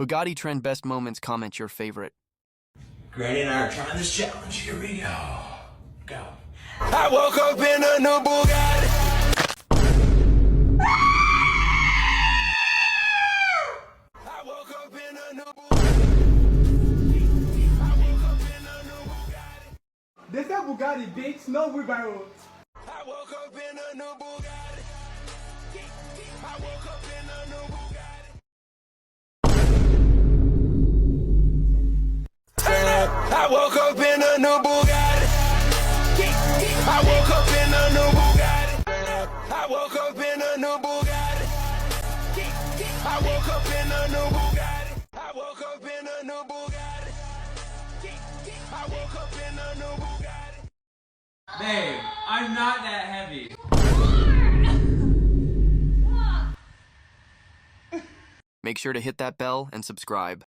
Bugatti Trend Best Moments, comment your favorite. Granny and I are trying this challenge. Here we go. Go. I woke up in a new Bugatti. I woke up in a new Bugatti. I woke up in a new Bugatti. They say Bugatti, bitch, no wheelbarrow. I woke up in a new Bugatti. I woke up in a new Bugatti. I woke up in a new Bugatti. I woke up in a new Bugatti. I woke up in a new Bugatti. I woke up in a new Bugatti. I woke up in a new Bugatti. I woke up in a new Bugatti. Babe, I'm not that heavy. Make sure to hit that bell and subscribe.